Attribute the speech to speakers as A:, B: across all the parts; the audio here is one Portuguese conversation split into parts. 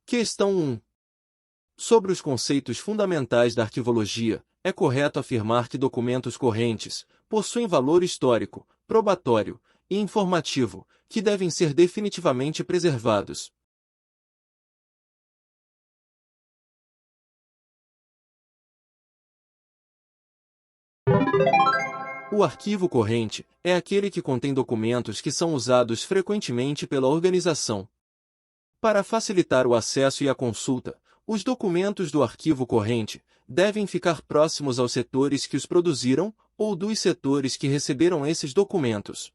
A: Questão 1. Sobre os conceitos fundamentais da arquivologia, é correto afirmar que documentos correntes possuem valor histórico, probatório e informativo, que devem ser definitivamente preservados. O arquivo corrente é aquele que contém documentos que são usados frequentemente pela organização. Para facilitar o acesso e a consulta, os documentos do arquivo corrente devem ficar próximos aos setores que os produziram ou dos setores que receberam esses documentos.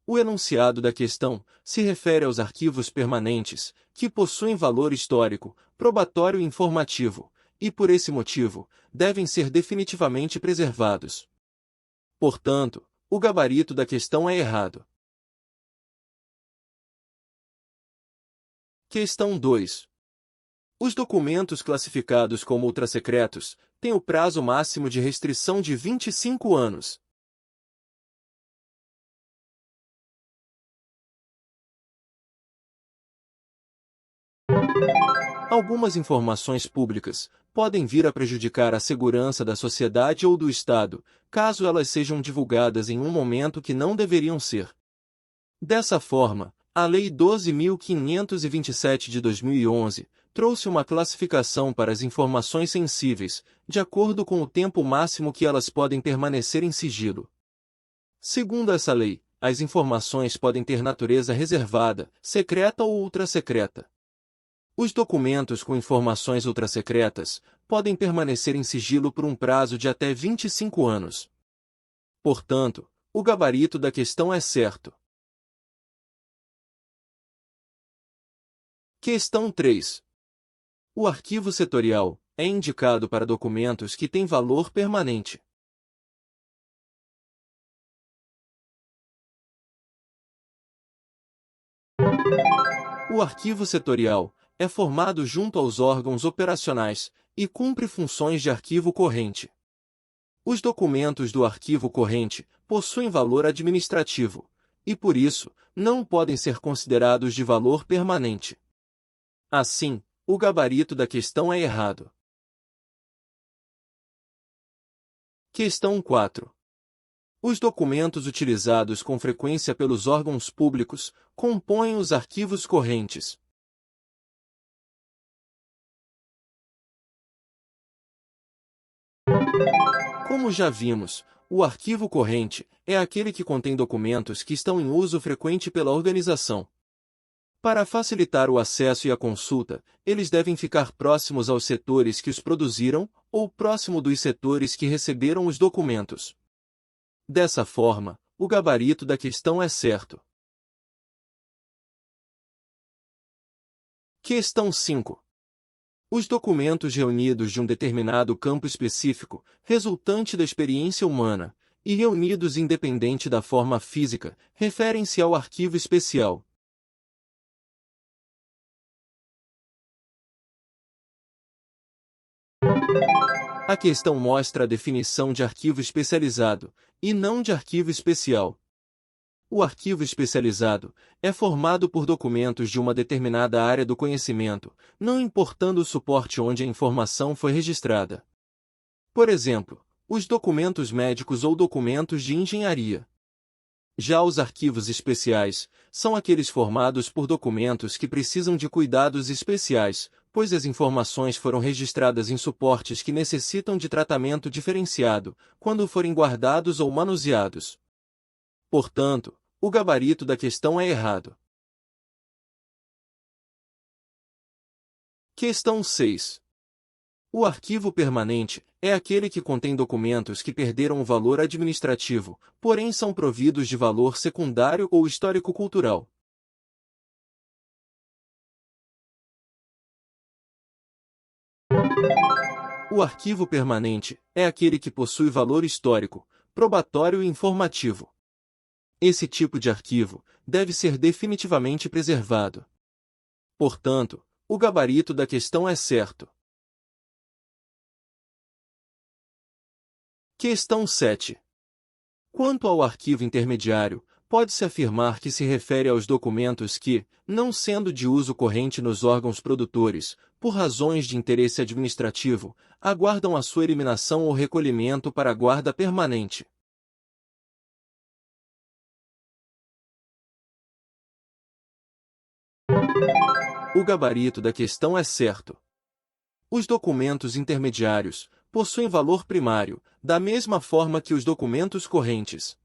A: O enunciado da questão se refere aos arquivos permanentes, que possuem valor histórico, probatório e informativo, e por esse motivo, devem ser definitivamente preservados. Portanto, o gabarito da questão é errado. Questão 2. Os documentos classificados como ultrassecretos têm o prazo máximo de restrição de 25 anos. Algumas informações públicas podem vir a prejudicar a segurança da sociedade ou do Estado, caso elas sejam divulgadas em um momento que não deveriam ser. Dessa forma, a Lei 12.527 de 2011 trouxe uma classificação para as informações sensíveis, de acordo com o tempo máximo que elas podem permanecer em sigilo. Segundo essa lei, as informações podem ter natureza reservada, secreta ou ultrassecreta. Os documentos com informações ultrassecretas podem permanecer em sigilo por um prazo de até 25 anos. Portanto, o gabarito da questão é certo. Questão 3. O arquivo setorial é indicado para documentos que têm valor permanente. O arquivo setorial é formado junto aos órgãos operacionais e cumpre funções de arquivo corrente. Os documentos do arquivo corrente possuem valor administrativo e, por isso, não podem ser considerados de valor permanente. Assim, o gabarito da questão é errado. Questão 4. Os documentos utilizados com frequência pelos órgãos públicos compõem os arquivos correntes. Como já vimos, o arquivo corrente é aquele que contém documentos que estão em uso frequente pela organização. Para facilitar o acesso e a consulta, eles devem ficar próximos aos setores que os produziram ou próximo dos setores que receberam os documentos. Dessa forma, o gabarito da questão é certo. Questão 5. Os documentos reunidos de um determinado campo específico, resultante da experiência humana, e reunidos independente da forma física, referem-se ao arquivo especial. A questão mostra a definição de arquivo especializado, e não de arquivo especial. O arquivo especializado é formado por documentos de uma determinada área do conhecimento, não importando o suporte onde a informação foi registrada. Por exemplo, os documentos médicos ou documentos de engenharia. Já os arquivos especiais são aqueles formados por documentos que precisam de cuidados especiais, pois as informações foram registradas em suportes que necessitam de tratamento diferenciado, quando forem guardados ou manuseados. Portanto, o gabarito da questão é errado. Questão 6. O arquivo permanente é aquele que contém documentos que perderam o valor administrativo, porém são providos de valor secundário ou histórico-cultural. O arquivo permanente é aquele que possui valor histórico, probatório e informativo. Esse tipo de arquivo deve ser definitivamente preservado. Portanto, o gabarito da questão é certo. Questão 7. Quanto ao arquivo intermediário, pode-se afirmar que se refere aos documentos que, não sendo de uso corrente nos órgãos produtores, por razões de interesse administrativo, aguardam a sua eliminação ou recolhimento para a guarda permanente. O gabarito da questão é certo. Os documentos intermediários possuem valor primário, da mesma forma que os documentos correntes.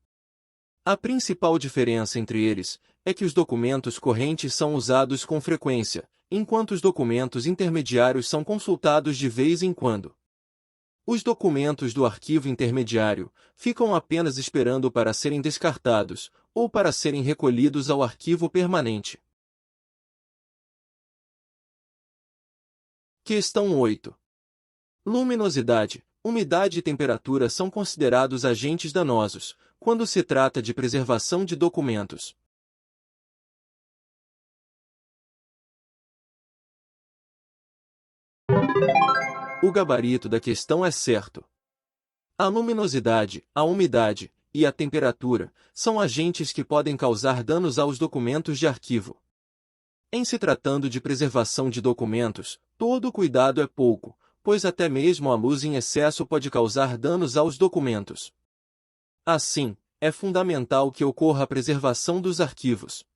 A: A principal diferença entre eles é que os documentos correntes são usados com frequência, enquanto os documentos intermediários são consultados de vez em quando. Os documentos do arquivo intermediário ficam apenas esperando para serem descartados ou para serem recolhidos ao arquivo permanente. Questão 8. Luminosidade, umidade e temperatura são considerados agentes danosos quando se trata de preservação de documentos. O gabarito da questão é certo. A luminosidade, a umidade e a temperatura são agentes que podem causar danos aos documentos de arquivo. Em se tratando de preservação de documentos, todo cuidado é pouco, pois até mesmo a luz em excesso pode causar danos aos documentos. Assim, é fundamental que ocorra a preservação dos arquivos.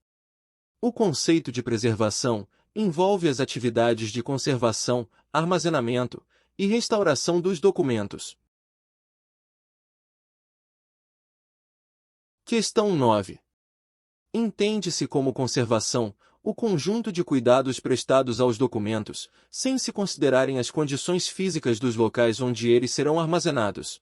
A: O conceito de preservação envolve as atividades de conservação, armazenamento e restauração dos documentos. Questão 9. Entende-se como conservação o conjunto de cuidados prestados aos documentos, sem se considerarem as condições físicas dos locais onde eles serão armazenados.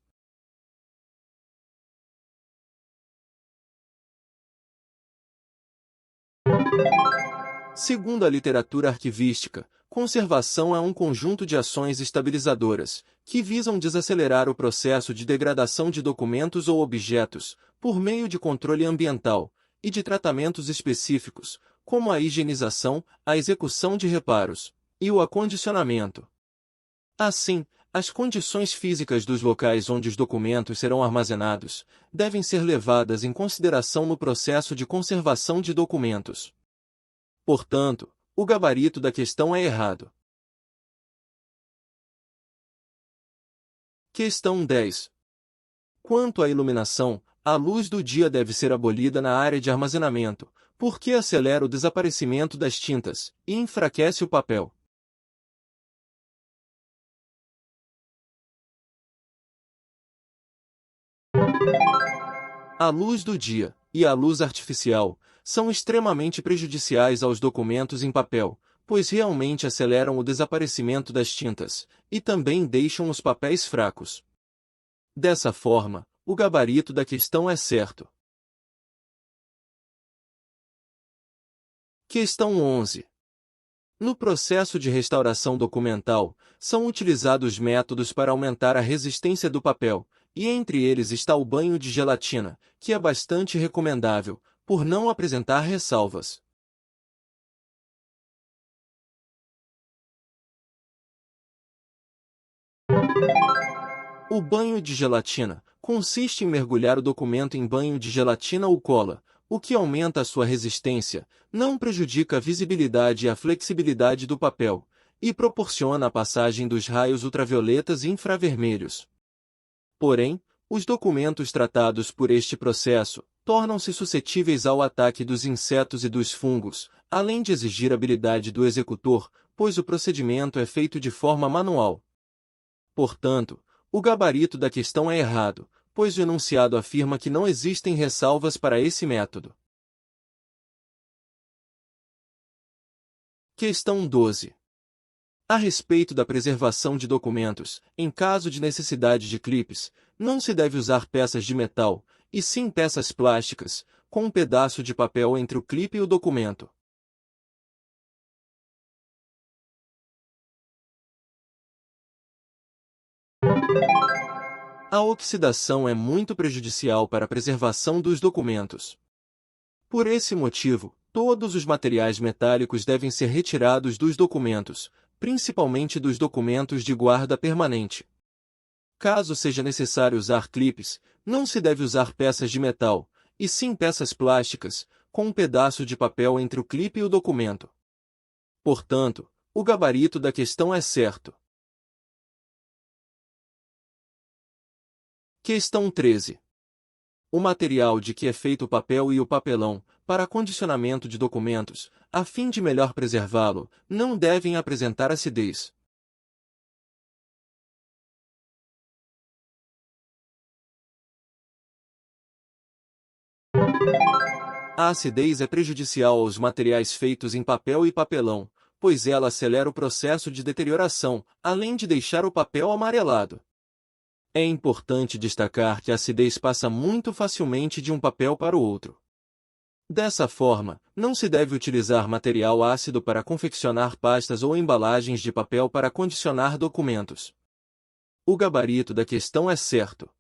A: Segundo a literatura arquivística, conservação é um conjunto de ações estabilizadoras, que visam desacelerar o processo de degradação de documentos ou objetos, por meio de controle ambiental, e de tratamentos específicos, como a higienização, a execução de reparos e o acondicionamento. Assim, as condições físicas dos locais onde os documentos serão armazenados devem ser levadas em consideração no processo de conservação de documentos. Portanto, o gabarito da questão é errado. Questão 10. Quanto à iluminação, a luz do dia deve ser abolida na área de armazenamento, porque acelera o desaparecimento das tintas e enfraquece o papel. A luz do dia e a luz artificial são extremamente prejudiciais aos documentos em papel, pois realmente aceleram o desaparecimento das tintas e também deixam os papéis fracos. Dessa forma, o gabarito da questão é certo. Questão 11. No processo de restauração documental, são utilizados métodos para aumentar a resistência do papel, e entre eles está o banho de gelatina, que é bastante recomendável, por não apresentar ressalvas. O banho de gelatina consiste em mergulhar o documento em banho de gelatina ou cola, o que aumenta a sua resistência, não prejudica a visibilidade e a flexibilidade do papel, e proporciona a passagem dos raios ultravioletas e infravermelhos. Porém, os documentos tratados por este processo tornam-se suscetíveis ao ataque dos insetos e dos fungos, além de exigir habilidade do executor, pois o procedimento é feito de forma manual. Portanto, o gabarito da questão é errado, pois o enunciado afirma que não existem ressalvas para esse método. Questão 12. A respeito da preservação de documentos, em caso de necessidade de clipes, não se deve usar peças de metal, e sim peças plásticas, com um pedaço de papel entre o clipe e o documento. A oxidação é muito prejudicial para a preservação dos documentos. Por esse motivo, todos os materiais metálicos devem ser retirados dos documentos, principalmente dos documentos de guarda permanente. Caso seja necessário usar clipes, não se deve usar peças de metal, e sim peças plásticas, com um pedaço de papel entre o clipe e o documento. Portanto, o gabarito da questão é certo. Questão 13. O material de que é feito o papel e o papelão, para condicionamento de documentos, a fim de melhor preservá-lo, não devem apresentar acidez. A acidez é prejudicial aos materiais feitos em papel e papelão, pois ela acelera o processo de deterioração, além de deixar o papel amarelado. É importante destacar que a acidez passa muito facilmente de um papel para o outro. Dessa forma, não se deve utilizar material ácido para confeccionar pastas ou embalagens de papel para condicionar documentos. O gabarito da questão é certo.